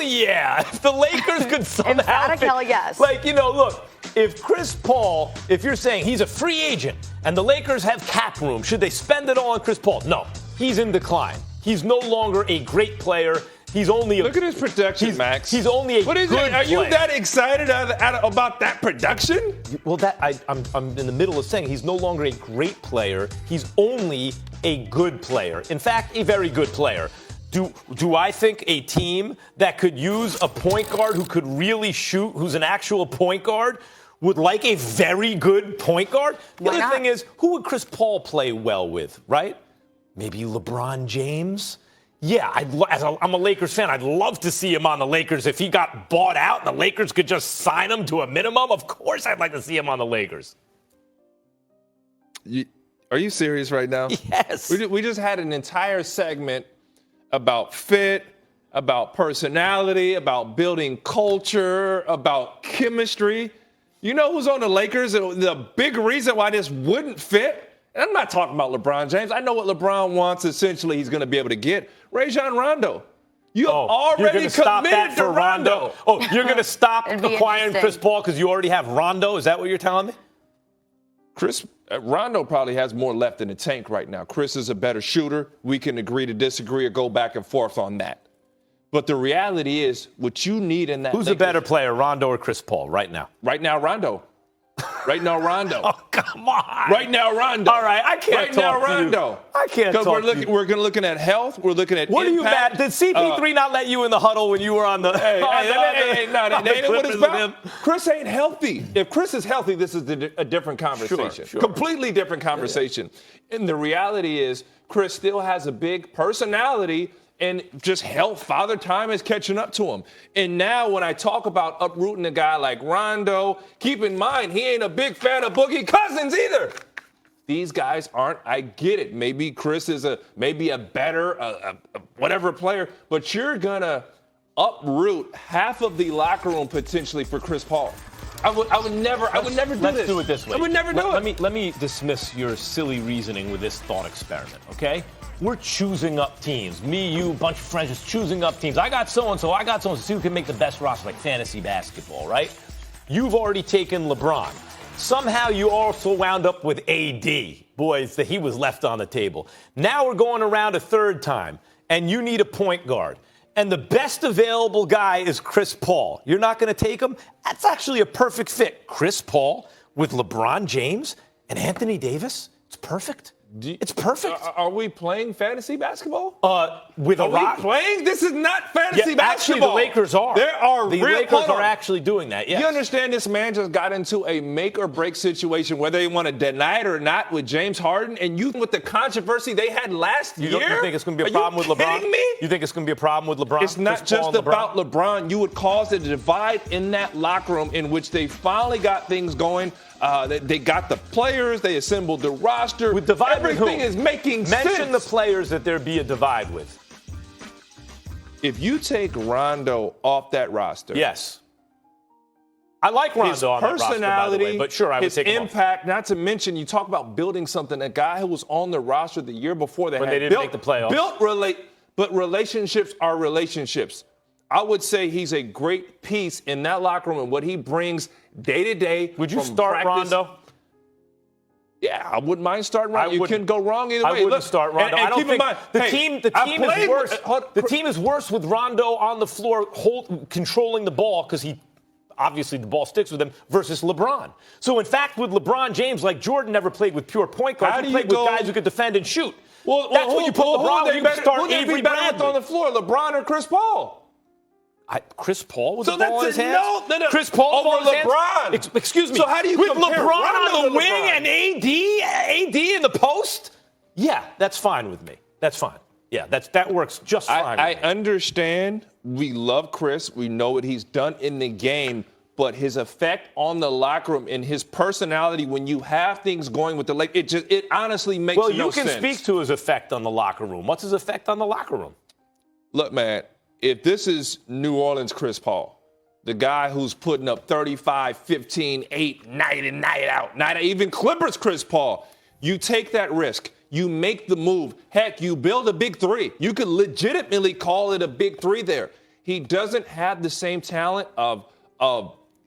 yeah. If the Lakers could somehow. Emphatic hell yes. Like, look, if Chris Paul, if you're saying he's a free agent and the Lakers have cap room, should they spend it all on Chris Paul? No. He's in decline. He's no longer a great player. He's only Look at his production, Max. He's only a what is good it? Are you player. that excited about that production? Well, I'm in the middle of saying he's no longer a great player. He's only a good player. In fact, a very good player. Do I think a team that could use a point guard who could really shoot, who's an actual point guard, would like a very good point guard? The other thing is, who would Chris Paul play well with, right? Maybe LeBron James? Yeah, I'm a Lakers fan. I'd love to see him on the Lakers. If he got bought out and the Lakers could just sign him to a minimum, of course I'd like to see him on the Lakers. Are you serious right now? Yes. We just had an entire segment about fit, about personality, about building culture, about chemistry. You know who's on the Lakers? The big reason why this wouldn't fit? And I'm not talking about LeBron James. I know what LeBron wants. Essentially, he's going to be able to get Rajon Rondo. You have already committed to Rondo. Oh, you're going to stop acquiring Chris Paul because you already have Rondo? Is that what you're telling me? Rondo probably has more left in the tank right now. Chris is a better shooter. We can agree to disagree or go back and forth on that. But the reality is, what you need in that. Who's a better player, Rondo or Chris Paul, right now? Right now, Rondo. Right now, Rondo. Oh, come on. Right now, Rondo. All right, I can't talk to you. Rondo. I can't talk to you. We're looking at health. We're looking at What impact. are you mad? Did CP3 not let you in the huddle when you were on the that ain't what it's about. Chris ain't healthy. If Chris is healthy, this is a different conversation. Sure. Completely different conversation. Yeah. And the reality is, Chris still has a big personality, and just health, father time is catching up to him. And now when I talk about uprooting a guy like Rondo, keep in mind, he ain't a big fan of Boogie Cousins either. These guys aren't. I get it. Maybe Chris is maybe a better, whatever player, but you're going to uproot half of the locker room potentially for Chris Paul. I would never do this. Let's do it this way. I would never do it. Let me dismiss your silly reasoning with this thought experiment, okay? We're choosing up teams. Me, you, a bunch of friends just choosing up teams. I got so-and-so, I got so-and-so. See who can make the best roster, like fantasy basketball, right? You've already taken LeBron. Somehow you also wound up with AD. Boys, that he was left on the table. Now we're going around a third time, and you need a point guard. And the best available guy is Chris Paul. You're not going to take him? That's actually a perfect fit. Chris Paul with LeBron James and Anthony Davis. It's perfect. It's perfect. Are we playing fantasy basketball? With are we playing? This is not fantasy basketball. Actually, the Lakers are. The Lakers are actually doing that, yes. You understand this man just got into a make-or-break situation, whether they want to deny it or not, with James Harden, and you with the controversy they had last year? You think it's going to be a problem with LeBron? Kidding me? You think it's going to be a problem with LeBron? It's not just about LeBron. You would cause a divide in that locker room in which they finally got things going. They got the players. They assembled the roster. With divide Everything is making sense. Mention the players that there be a divide with. If you take Rondo off that roster. Yes. I like Rondo on that roster, by the way, but sure, I would take him off. His impact, not to mention, you talk about building something. A guy who was on the roster the year before when they didn't make the playoffs. But relationships are relationships. I would say he's a great piece in that locker room and what he brings day to day. Would you start Rondo? Yeah, I wouldn't mind starting Rondo. You can go wrong either way. I wouldn't start Rondo. And I don't keep think in mind, the team is worse. The team is worse with Rondo on the floor, controlling the ball because obviously the ball sticks with him versus LeBron. So in fact, with LeBron James, like Jordan never played with pure point guards. He played with guys who could defend and shoot. That's when you put LeBron. When you start Avery Bradley on the floor, LeBron or Chris Paul. Chris Paul with the ball in his hands? No. Chris Paul over LeBron. Excuse me. So how do you with compare LeBron Rondo on the to wing LeBron? and AD in the post? Yeah, that's fine with me. That's fine. Yeah, that works just fine. I understand. We love Chris. We know what he's done in the game. But his effect on the locker room and his personality when you have things going with the Lakers, it honestly makes no sense. Well, you can speak to his effect on the locker room. What's his effect on the locker room? Look, man, if this is New Orleans Chris Paul, the guy who's putting up 35, 15, 8, night in, night out, even Clippers Chris Paul, you take that risk. You make the move. Heck, you build a big three. You could legitimately call it a big three there. He doesn't have the same talent of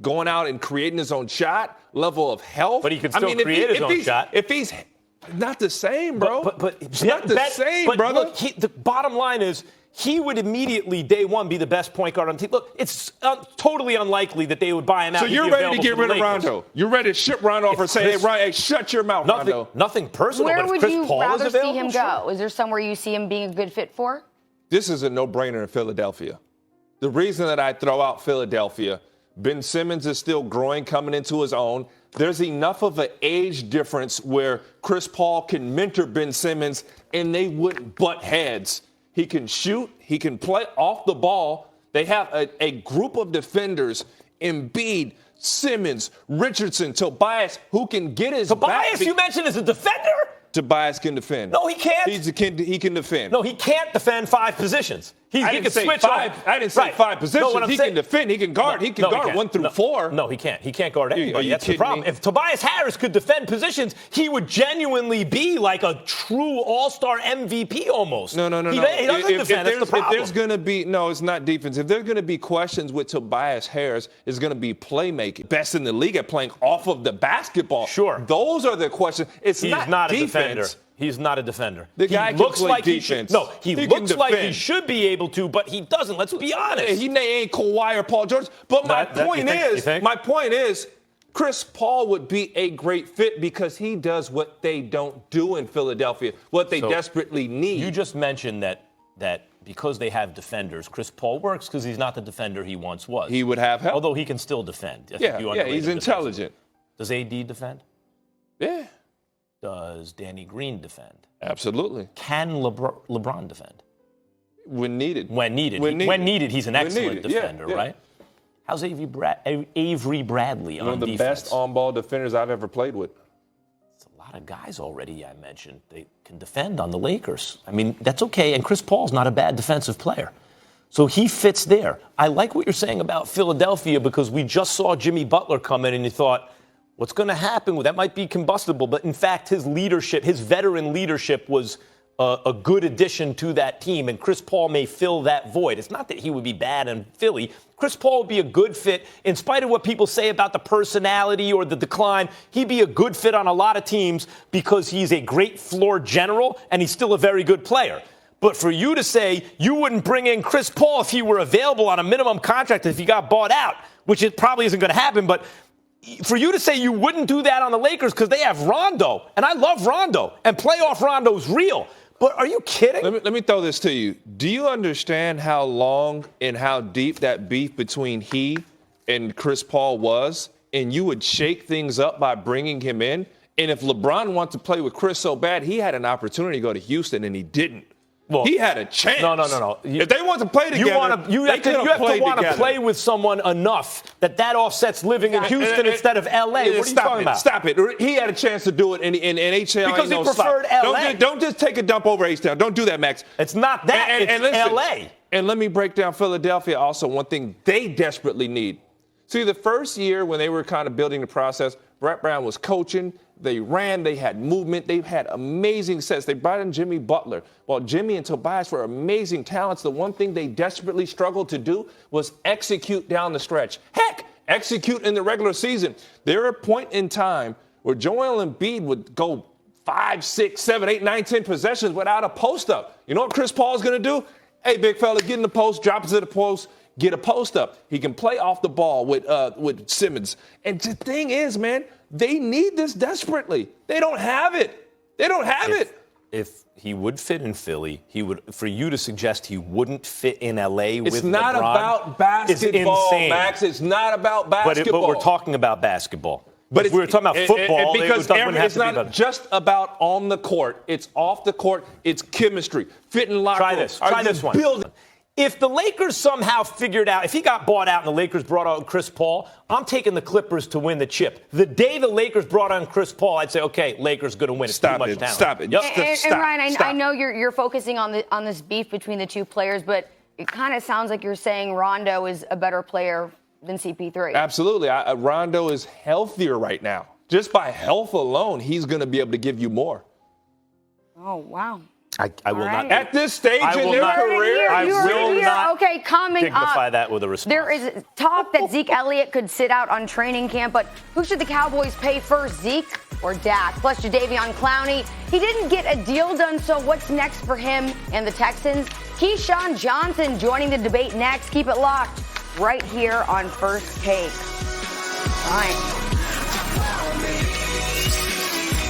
going out and creating his own shot, level of health. But he can still create his own shot. If he's not the same, bro. But it's not the same, but brother. Look, the bottom line is he would immediately, day one, be the best point guard on the team. Look, it's totally unlikely that they would buy him out. So you're ready to get rid of Rondo. You're ready to ship Rondo off or say, hey, Ryan, hey, shut your mouth, Rondo. Nothing personal, Where but if would Chris you Paul rather is available, see him go? Is there somewhere you see him being a good fit for? This is a no-brainer in Philadelphia. The reason that I throw out Philadelphia, Ben Simmons is still growing, coming into his own. There's enough of an age difference where Chris Paul can mentor Ben Simmons and they wouldn't butt heads. He can shoot. He can play off the ball. They have a group of defenders, Embiid, Simmons, Richardson, Tobias, who can get his Tobias, back. you mentioned, as a defender? Tobias can defend. No, he can't. He can defend. No, he can't defend 5 positions. I didn't say five positions. No, he can defend. He can guard. He can guard 1 through 4. No, he can't. He can't guard anybody. That's the problem. Me? If Tobias Harris could defend positions, he would genuinely be like a true all-star MVP almost. No. He doesn't defend. That's the problem. If there's going to be, no, it's not defense. If there's going to be questions with Tobias Harris, it's going to be playmaking. Best in the league at playing off of the basketball. Sure. Those are the questions. He's not a defense. defender. He's not a defender. The guy looks like defense. He looks like he should be able to, but he doesn't. Let's be honest. He ain't Kawhi or Paul George. But my point is, Chris Paul would be a great fit because he does what they don't do in Philadelphia, what they desperately need. You just mentioned that because they have defenders, Chris Paul works because he's not the defender he once was. He would have help. Although he can still defend. He's intelligent. Does AD defend? Yeah. Does Danny Green defend? Absolutely. Can LeBron defend? When needed. When needed, he's an excellent defender, right? How's Avery Bradley on defense? One of the best on-ball defenders I've ever played with. It's a lot of guys already I mentioned. They can defend on the Lakers. I mean, that's okay. And Chris Paul's not a bad defensive player. So he fits there. I like what you're saying about Philadelphia because we just saw Jimmy Butler come in and you thought, what's going to happen? Well, that might be combustible, but in fact, his leadership, his veteran leadership was a good addition to that team, and Chris Paul may fill that void. It's not that he would be bad in Philly. Chris Paul would be a good fit, in spite of what people say about the personality or the decline. He'd be a good fit on a lot of teams because he's a great floor general, and he's still a very good player. But for you to say you wouldn't bring in Chris Paul if he were available on a minimum contract if he got bought out, which it probably isn't going to happen, but for you to say you wouldn't do that on the Lakers because they have Rondo, and I love Rondo, and playoff Rondo's real. But are you kidding? Let me throw this to you. Do you understand how long and how deep that beef between he and Chris Paul was? And you would shake things up by bringing him in? And if LeBron wanted to play with Chris so bad, he had an opportunity to go to Houston, and he didn't. Well, he had a chance. No. If they want to play together, you have to want to play with someone enough that offsets living in Houston instead of L.A. What are you talking about? Stop it. He had a chance to do it in H-Town. Because he preferred L.A. Don't just take a dump over H-Town. Don't do that, Max. It's not that. It's L.A. And let me break down Philadelphia also. One thing they desperately need. See, the first year when they were kind of building the process, Brett Brown was coaching. They ran. They had movement. They've had amazing sets. They brought in Jimmy Butler. While Jimmy and Tobias were amazing talents, the one thing they desperately struggled to do was execute down the stretch. Heck, execute in the regular season. There were a point in time where Joel Embiid would go 5, 6, 7, 8, 9, 10 possessions without a post-up. You know what Chris Paul's going to do? Hey, big fella, get in the post, drop it to the post, get a post-up. He can play off the ball with Simmons. And the thing is, man, they need this desperately. They don't have it. If he would fit in Philly, for you to suggest he wouldn't fit in L.A. with LeBron. It's not about basketball, Max. It's not about basketball. But we're talking about basketball. But if we were talking about football, because it's not just about on the court. It's off the court. It's chemistry. Fit in locker room. Try this one. If the Lakers somehow figured out, if he got bought out and the Lakers brought out Chris Paul, I'm taking the Clippers to win the chip. The day the Lakers brought on Chris Paul, I'd say, okay, Lakers going to win. It's too much talent. Stop it. Yep. And Ryan, I know you're focusing on this beef between the two players, but it kind of sounds like you're saying Rondo is a better player than CP3. Absolutely. Rondo is healthier right now. Just by health alone, he's going to be able to give you more. Oh, wow. I will not. At this stage in their career, I will not. Okay, coming dignify up, that with a response. there is talk that Zeke Elliott could sit out on training camp, but who should the Cowboys pay first, Zeke or Dak? Plus, Jadeveon Clowney, he didn't get a deal done, so what's next for him and the Texans? Keyshawn Johnson joining the debate next. Keep it locked right here on First Take. All right.